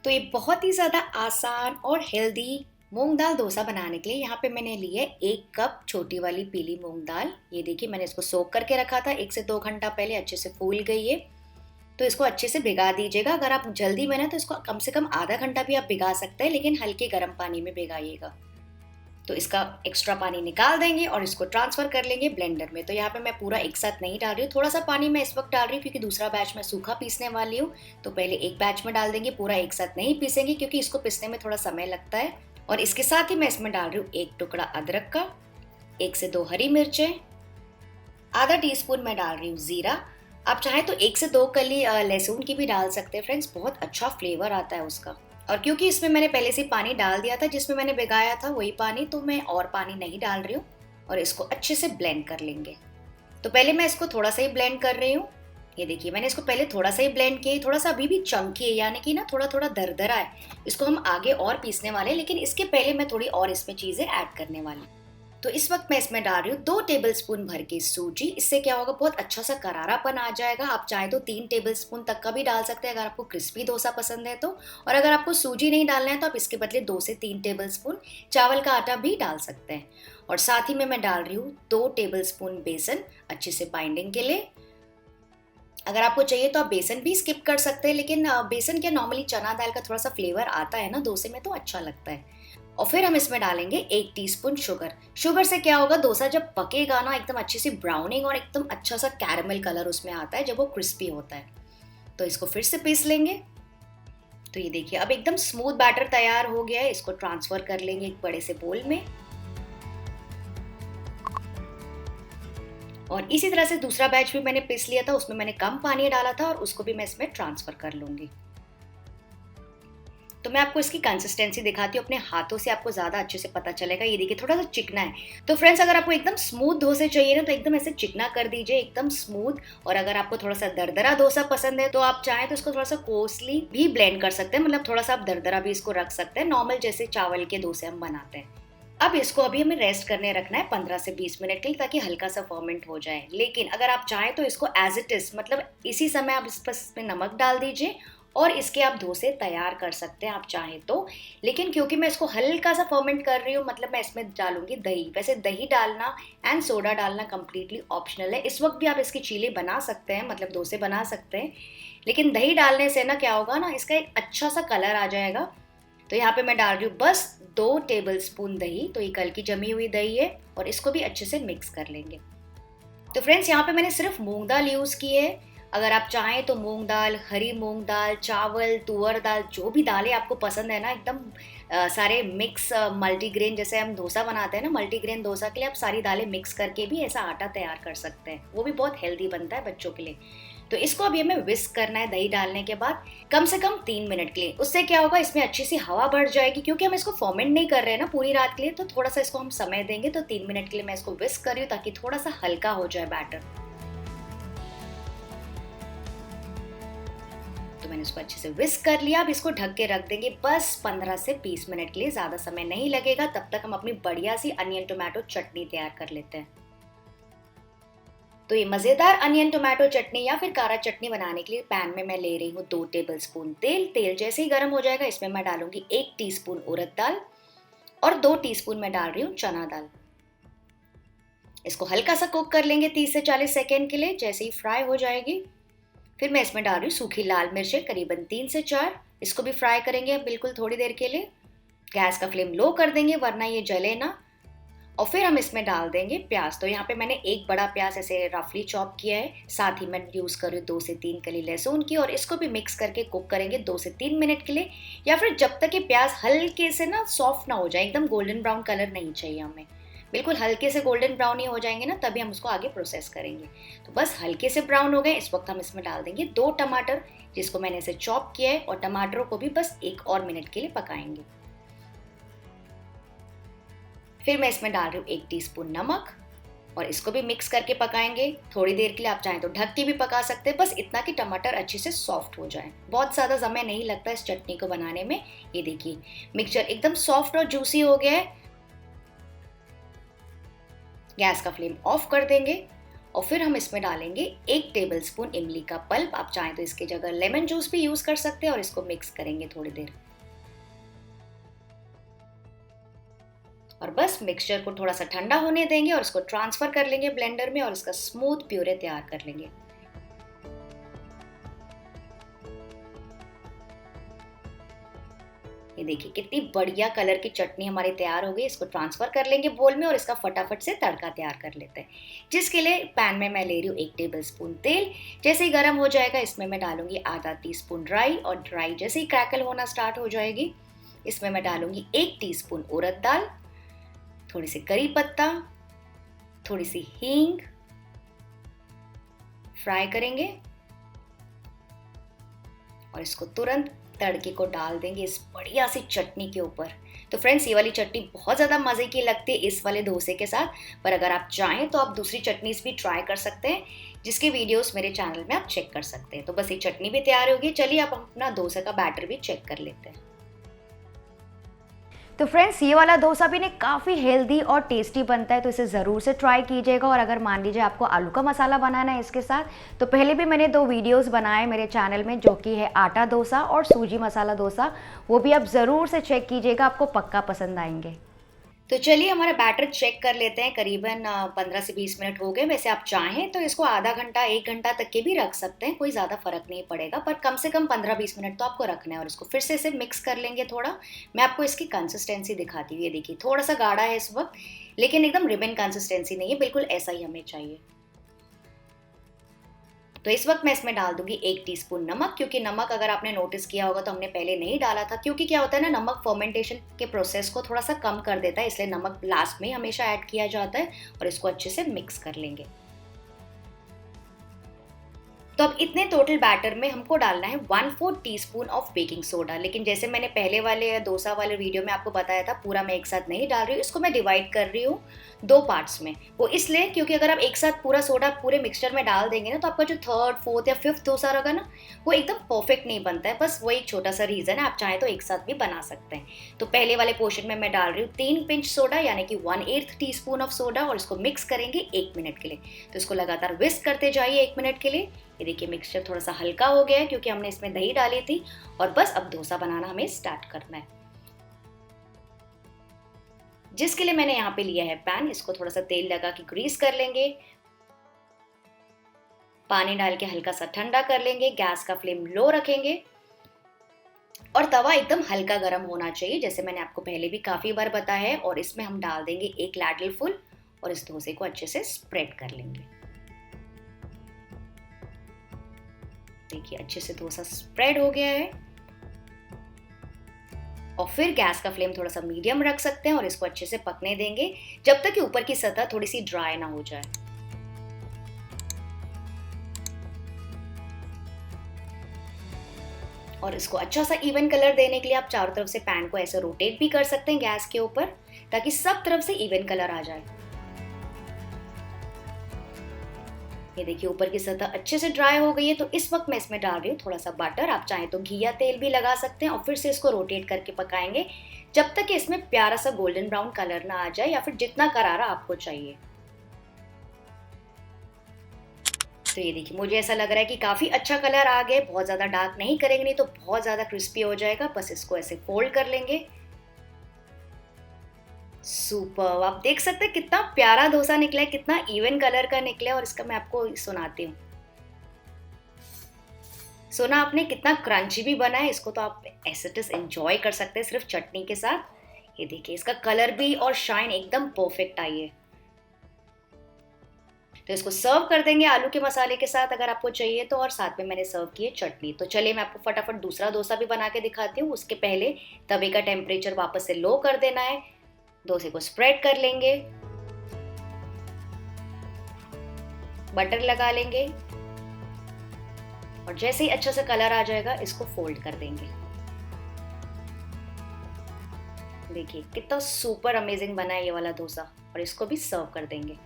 तो ये बहुत ही ज़्यादा आसान और हेल्दी मूंग दाल डोसा बनाने के लिए यहाँ पे मैंने ली है 1 कप छोटी वाली पीली मूंग दाल। ये देखिए मैंने इसको सोक करके रखा था 1 से 2 घंटा पहले, अच्छे से फूल गई है। तो इसको अच्छे से भिगा दीजिएगा। अगर आप जल्दी में ना तो इसको कम से कम आधा घंटा भी आप भिगा सकते हैं, लेकिन हल्के गर्म पानी में भिगाइएगा। तो इसका एक्स्ट्रा पानी निकाल देंगे और इसको ट्रांसफ़र कर लेंगे ब्लेंडर में। तो यहाँ पे मैं पूरा एक साथ नहीं डाल रही हूँ, थोड़ा सा पानी मैं इस वक्त डाल रही हूँ क्योंकि दूसरा बैच मैं सूखा पीसने वाली हूँ। तो पहले एक बैच में डाल देंगे, पूरा एक साथ नहीं पीसेंगे क्योंकि इसको पीसने में थोड़ा समय लगता है। और इसके साथ ही मैं इसमें डाल रही हूँ 1 टुकड़ा अदरक का, 1 से 2 हरी मिर्चें, आधा टीस्पून मैं डाल रही हूँ ज़ीरा। आप चाहें तो 1 से 2 कली लहसुन की भी डाल सकते हैं फ्रेंड्स, बहुत अच्छा फ्लेवर आता है उसका। और क्योंकि इसमें मैंने पहले से पानी डाल दिया था, जिसमें मैंने भिगाया था वही पानी, तो मैं और पानी नहीं डाल रही हूँ। और इसको अच्छे से ब्लेंड कर लेंगे। तो पहले मैं इसको थोड़ा सा ही ब्लेंड कर रही हूँ। ये देखिए मैंने इसको पहले थोड़ा सा ही ब्लेंड किया, थोड़ा सा अभी भी चंकी है, यानी कि ना थोड़ा थोड़ा दरदरा है। इसको हम आगे और पीसने वाले हैं, लेकिन इसके पहले मैं थोड़ी और इसमें चीज़ें ऐड करने वाली हूँ। तो इस वक्त मैं इसमें डाल रही हूँ 2 टेबलस्पून भर के सूजी। इससे क्या होगा, बहुत अच्छा सा करारापन आ जाएगा। आप चाहे तो 3 टेबलस्पून तक का भी डाल सकते हैं अगर आपको क्रिस्पी डोसा पसंद है तो। और अगर आपको सूजी नहीं डालना है तो आप इसके बदले 2 से 3 टेबलस्पून चावल का आटा भी डाल सकते हैं। और साथ ही में मैं डाल रही हूँ 2 टेबलस्पून बेसन, अच्छे से बाइंडिंग के लिए। अगर आपको चाहिए तो आप बेसन भी स्किप कर सकते हैं, लेकिन बेसन के नॉर्मली चना दाल का थोड़ा सा फ्लेवर आता है ना डोसे में, तो अच्छा लगता है। और फिर हम इसमें डालेंगे 1 टीस्पून शुगर। शुगर से क्या होगा, डोसा जब पकेगा ना एकदम अच्छी सी ब्राउनिंग और एकदम अच्छा सा कैरमल कलर उसमें आता है जब वो क्रिस्पी होता है। तो इसको फिर से पीस लेंगे। तो ये देखिए अब एकदम स्मूथ बैटर तैयार हो गया है। इसको ट्रांसफर कर लेंगे एक बड़े से बोल में। और इसी तरह से दूसरा बैच भी मैंने पीस लिया था, उसमें मैंने कम पानी डाला था और उसको भी मैं इसमें ट्रांसफर कर लूंगी। तो मैं आपको इसकी कंसिस्टेंसी दिखाती हूँ, अपने हाथों से आपको ज़्यादा अच्छे से पता चलेगा। ये देखिए थोड़ा सा चिकना है। तो फ्रेंड्स अगर आपको एकदम स्मूथ डोसे चाहिए ना तो एकदम ऐसे चिकना कर दीजिए, एकदम स्मूथ। और अगर आपको थोड़ा सा दरदरा डोसा पसंद है तो आप चाहें तो इसको थोड़ा सा कोसली भी ब्लेंड कर सकते हैं, मतलब थोड़ा सा आप दरदरा भी इसको रख सकते हैं, नॉर्मल जैसे चावल के डोसे हम बनाते हैं। अब इसको अभी हमें रेस्ट करने रखना है 15 से 20 मिनट के लिए, ताकि हल्का सा फर्मेंट हो जाए। लेकिन अगर आप चाहें तो इसको एज इट इज, मतलब इसी समय आप इस पर इसमें नमक डाल दीजिए और इसके आप डोसे तैयार कर सकते हैं आप चाहें तो। लेकिन क्योंकि मैं इसको हल्का सा फर्मेंट कर रही हूँ, मतलब मैं इसमें डालूंगी दही। वैसे दही डालना एंड सोडा डालना कम्प्लीटली ऑप्शनल है। इस वक्त भी आप इसकी चीले बना सकते हैं, मतलब डोसे बना सकते हैं, लेकिन दही डालने से ना क्या होगा ना, इसका एक अच्छा सा कलर आ जाएगा। तो यहाँ पे मैं डाल रही हूँ बस 2 टेबलस्पून दही। तो ये कल की जमी हुई दही है और इसको भी अच्छे से मिक्स कर लेंगे। तो फ्रेंड्स यहाँ पे मैंने सिर्फ मूंग दाल यूज़ की है। अगर आप चाहें तो मूंग दाल, हरी मूंग दाल, चावल, तुअर दाल, जो भी दालें आपको पसंद है ना, एकदम सारे मिक्स मल्टीग्रेन, जैसे हम डोसा बनाते हैं ना मल्टीग्रेन डोसा के लिए, आप सारी दालें मिक्स करके भी ऐसा आटा तैयार कर सकते हैं। वो भी बहुत हेल्दी बनता है बच्चों के लिए। तो इसको अभी हमें विस्क करना है दही डालने के बाद कम से कम 3 मिनट के लिए। उससे क्या होगा, इसमें अच्छी सी हवा बढ़ जाएगी, क्योंकि हम इसको फर्मेंट नहीं कर रहे हैं ना पूरी रात के लिए, तो थोड़ा सा इसको हम समय देंगे। तो 3 मिनट के लिए मैं इसको विस्क कर रही हूँ ताकि थोड़ा सा हल्का हो जाए बैटर। तो मैंने इसको अच्छे से विस्क कर लिया। अब इसको ढक के रख देंगे बस 15 से 20 मिनट के लिए, ज़्यादा समय नहीं लगेगा। तब तक हम अपनी बढ़िया सी अनियन टोमेटो चटनी तैयार कर लेते हैं। तो ये मज़ेदार अनियन टोमेटो चटनी या फिर कारा चटनी बनाने के लिए पैन में मैं ले रही हूँ 2 टेबलस्पून तेल। तेल जैसे ही गर्म हो जाएगा इसमें मैं डालूंगी 1 टीस्पून उड़द दाल और 2 टीस्पून मैं डाल रही हूँ चना दाल। इसको हल्का सा कुक कर लेंगे 30 से 40 सेकेंड के लिए। जैसे ही फ्राई हो जाएगी फिर मैं इसमें डाल रही हूँ सूखी लाल मिर्चें करीबन 3 से 4। इसको भी फ्राई करेंगे बिल्कुल थोड़ी देर के लिए। गैस का फ्लेम लो कर देंगे वरना ये जले ना। और फिर हम इसमें डाल देंगे प्याज। तो यहाँ पे मैंने एक बड़ा प्याज ऐसे रफली चॉप किया है, साथ ही मैं यूज़ कर रही हूँ 2 से 3 कली लहसुन की। और इसको भी मिक्स करके कुक करेंगे 2 से 3 मिनट के लिए, या फिर जब तक ये प्याज हल्के से ना सॉफ्ट ना हो जाए, एकदम गोल्डन ब्राउन कलर नहीं चाहिए हमें, बिल्कुल हल्के से गोल्डन ब्राउन ही हो जाएंगे ना तभी हम उसको आगे प्रोसेस करेंगे। तो बस हल्के से ब्राउन हो गए। इस वक्त हम इसमें डाल देंगे 2 टमाटर, जिसको मैंने इसे चॉप किया है, और टमाटरों को भी बस 1 और मिनट के लिए पकाएंगे। फिर मैं इसमें डाल रही हूँ 1 टीस्पून नमक और इसको भी मिक्स करके पकाएंगे थोड़ी देर के लिए। आप चाहें तो ढक के भी पका सकते हैं, बस इतना कि टमाटर अच्छे से सॉफ्ट हो जाए। बहुत ज़्यादा समय नहीं लगता इस चटनी को बनाने में। ये देखिए मिक्सचर एकदम सॉफ्ट और जूसी हो गया है। गैस का फ्लेम ऑफ कर देंगे और फिर हम इसमें डालेंगे 1 टेबलस्पून इमली का पल्प। आप चाहें तो इसकी जगह लेमन जूस भी यूज कर सकते हैं और इसको मिक्स करेंगे थोड़ी देर। और बस मिक्सचर को थोड़ा सा ठंडा होने देंगे और इसको ट्रांसफर कर लेंगे ब्लेंडर में और इसका स्मूथ प्यूरे तैयार कर लेंगे। ये देखिए कितनी बढ़िया कलर की चटनी हमारी तैयार हो गई। इसको ट्रांसफर कर लेंगे बोल में और इसका फटाफट से तड़का तैयार कर लेते हैं, जिसके लिए पैन में मैं ले रही हूँ 1 टेबलस्पून तेल। जैसे ही गर्म हो जाएगा इसमें मैं डालूंगी आधा टीस्पून राई, और राई जैसे ही क्रैकल होना स्टार्ट हो जाएगी इसमें मैं डालूंगी 1 टीस्पून उड़द दाल, थोड़ी सी करी पत्ता, थोड़ी सी हींग, फ्राई करेंगे और इसको तुरंत तड़के को डाल देंगे इस बढ़िया सी चटनी के ऊपर। तो फ्रेंड्स, ये वाली चटनी बहुत ज़्यादा मज़े की लगती है इस वाले डोसे के साथ, पर अगर आप चाहें तो आप दूसरी चटनीज भी ट्राई कर सकते हैं, जिसके वीडियोस मेरे चैनल में आप चेक कर सकते हैं। तो बस ये चटनी भी तैयार होगी। चलिए आप अपना डोसे का बैटर भी चेक कर लेते हैं। तो फ्रेंड्स, ये वाला डोसा भी ने काफ़ी हेल्दी और टेस्टी बनता है, तो इसे ज़रूर से ट्राई कीजिएगा। और अगर मान लीजिए आपको आलू का मसाला बनाना है इसके साथ, तो पहले भी मैंने 2 वीडियोस बनाए मेरे चैनल में, जो कि है आटा डोसा और सूजी मसाला डोसा। वो भी आप ज़रूर से चेक कीजिएगा, आपको पक्का पसंद आएंगे। तो चलिए हमारा बैटर चेक कर लेते हैं। करीबन 15 से 20 मिनट हो गए। वैसे आप चाहें तो इसको आधा घंटा 1 घंटा तक के भी रख सकते हैं, कोई ज़्यादा फर्क नहीं पड़ेगा, पर कम से कम 15-20 मिनट तो आपको रखना है। और इसको फिर से इसे मिक्स कर लेंगे थोड़ा। मैं आपको इसकी कंसिस्टेंसी दिखाती हूँ। ये देखिए थोड़ा सा गाढ़ा है इस वक्त, लेकिन एकदम रिबन कंसिस्टेंसी नहीं है, बिल्कुल ऐसा ही हमें चाहिए। तो इस वक्त मैं इसमें डाल दूंगी 1 टीस्पून नमक, क्योंकि नमक अगर आपने नोटिस किया होगा तो हमने पहले नहीं डाला था, क्योंकि क्या होता है ना, नमक फर्मेंटेशन के प्रोसेस को थोड़ा सा कम कर देता है, इसलिए नमक लास्ट में हमेशा ऐड किया जाता है। और इसको अच्छे से मिक्स कर लेंगे। तो अब इतने टोटल बैटर में हमको डालना है 1/4 टीस्पून ऑफ बेकिंग सोडा। लेकिन जैसे मैंने पहले वाले डोसा वाले वीडियो में आपको बताया था, पूरा मैं एक साथ नहीं डाल रही हूँ, इसको मैं डिवाइड कर रही हूँ 2 पार्ट्स में। वो इसलिए क्योंकि अगर आप एक साथ पूरा सोडा पूरे मिक्सचर में डाल देंगे ना, तो आपका जो 3rd, 4th या 5th डोसा रहेगा ना, वो एकदम परफेक्ट नहीं बनता है। बस वो एक छोटा सा रीज़न है, आप चाहें तो एक साथ भी बना सकते हैं। तो पहले वाले पोर्शन में मैं डाल रही हूँ 3 पिंच सोडा, यानी कि 1/8 टीस्पून ऑफ सोडा, और इसको मिक्स करेंगे 1 मिनट के लिए। तो इसको लगातार विस्क करते जाइए 1 मिनट के लिए। ये देखिए मिक्सचर थोड़ा सा हल्का हो गया है, क्योंकि हमने इसमें दही डाली थी। और बस अब डोसा बनाना हमें स्टार्ट करना है, जिसके लिए मैंने यहाँ पे लिया है पैन। इसको थोड़ा सा तेल लगा के ग्रीस कर लेंगे। पानी डाल के हल्का सा ठंडा कर लेंगे। गैस का फ्लेम लो रखेंगे और तवा एकदम हल्का गर्म होना चाहिए, जैसे मैंने आपको पहले भी काफी बार बताया है। और इसमें हम डाल देंगे 1 लैडल फुल और इस डोसे को अच्छे से स्प्रेड कर लेंगे। देखिए अच्छे से डोसा स्प्रेड हो गया है। और फिर गैस का फ्लेम थोड़ा सा मीडियम रख सकते हैं और इसको अच्छे से पकने देंगे, जब तक कि ऊपर की सतह थोड़ी सी ड्राई ना हो जाए। और इसको अच्छा सा इवन कलर देने के लिए आप चारों तरफ से पैन को ऐसे रोटेट भी कर सकते हैं गैस के ऊपर, ताकि सब तरफ से इवन कलर आ जाए। ये देखिए ऊपर की सतह अच्छे से ड्राई हो गई है। तो इस वक्त मैं इसमें डाल रही हूँ थोड़ा सा बटर। आप चाहें तो घी या तेल भी लगा सकते हैं। और फिर से इसको रोटेट करके पकाएंगे जब तक कि इसमें प्यारा सा गोल्डन ब्राउन कलर ना आ जाए, या फिर जितना करारा आपको चाहिए। तो ये देखिए मुझे ऐसा लग रहा है कि काफी अच्छा कलर आ गया। बहुत ज्यादा डार्क नहीं करेंगे, नहीं तो बहुत ज्यादा क्रिस्पी हो जाएगा। बस इसको ऐसे फोल्ड कर लेंगे। सुपर, आप देख सकते हैं कितना प्यारा डोसा निकला है, कितना इवन कलर का निकला है। और इसका मैं आपको सुनाती हूँ। सुना आपने कितना क्रंची भी बना है। इसको तो आप ऐसे एंजॉय कर सकते हैं सिर्फ चटनी के साथ। ये देखिए इसका कलर भी और शाइन एकदम परफेक्ट आई है। तो इसको सर्व कर देंगे आलू के मसाले के साथ अगर आपको चाहिए तो, और साथ में मैंने सर्व की है चटनी। तो चलिए मैं आपको फटाफट दूसरा डोसा भी बना के दिखाती हूँ। उसके पहले तवे का टेम्परेचर वापस से लो कर देना है। डोसे को स्प्रेड कर लेंगे, बटर लगा लेंगे और जैसे ही अच्छा सा कलर आ जाएगा इसको फोल्ड कर देंगे। देखिए कितना सुपर अमेजिंग बना है ये वाला डोसा। और इसको भी सर्व कर देंगे।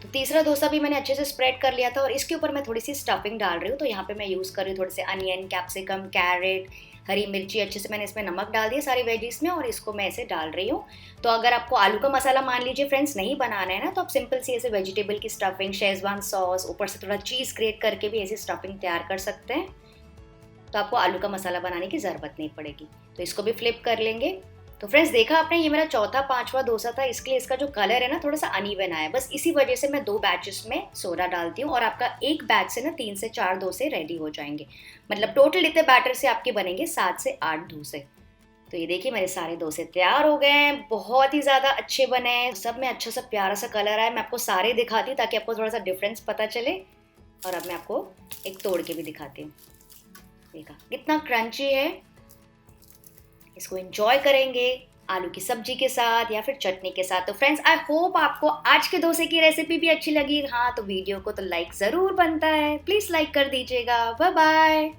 तो तीसरा डोसा भी मैंने अच्छे से स्प्रेड कर लिया था और इसके ऊपर मैं थोड़ी सी स्टफिंग डाल रही हूँ। तो यहाँ पे मैं यूज़ कर रही हूँ थोड़े से अनियन, कैप्सिकम, कैरेट, हरी मिर्ची, अच्छे से मैंने इसमें नमक डाल दिया सारी वेजीज में और इसको मैं ऐसे डाल रही हूँ। तो अगर आपको आलू का मसाला मान लीजिए फ्रेंड्स नहीं बनाना है ना, तो आप सिंपल सी ऐसे वेजिटेबल की स्टफिंग, शेजवान सॉस, ऊपर से थोड़ा चीज़ ग्रेट करके भी ऐसी स्टफिंग तैयार कर सकते हैं। तो आपको आलू का मसाला बनाने की ज़रूरत नहीं पड़ेगी। तो इसको भी फ्लिप कर लेंगे। तो फ्रेंड्स देखा आपने, ये मेरा चौथा पांचवा डोसा था, इसके लिए इसका जो कलर है ना थोड़ा सा अनइवन आया, बस इसी वजह से मैं 2 बैचेस में सोडा डालती हूँ और आपका एक बैच से ना 3 से 4 डोसे रेडी हो जाएंगे। मतलब टोटल इतने बैटर से आपके बनेंगे 7 से 8 डोसे। तो ये देखिए मेरे सारे डोसे तैयार हो गए हैं, बहुत ही ज़्यादा अच्छे बने हैं, सब में अच्छा सा प्यारा सा कलर आया। मैं आपको सारे दिखाती हूँ ताकि आपको थोड़ा सा डिफरेंस पता चले। और अब मैं आपको एक तोड़ के भी दिखाती हूँ। देखा कितना क्रंची है। इसको एंजॉय करेंगे आलू की सब्जी के साथ या फिर चटनी के साथ। तो फ्रेंड्स आई होप आपको आज के डोसे की रेसिपी भी अच्छी लगी। हाँ तो वीडियो को तो लाइक ज़रूर बनता है, प्लीज़ लाइक कर दीजिएगा। Bye bye.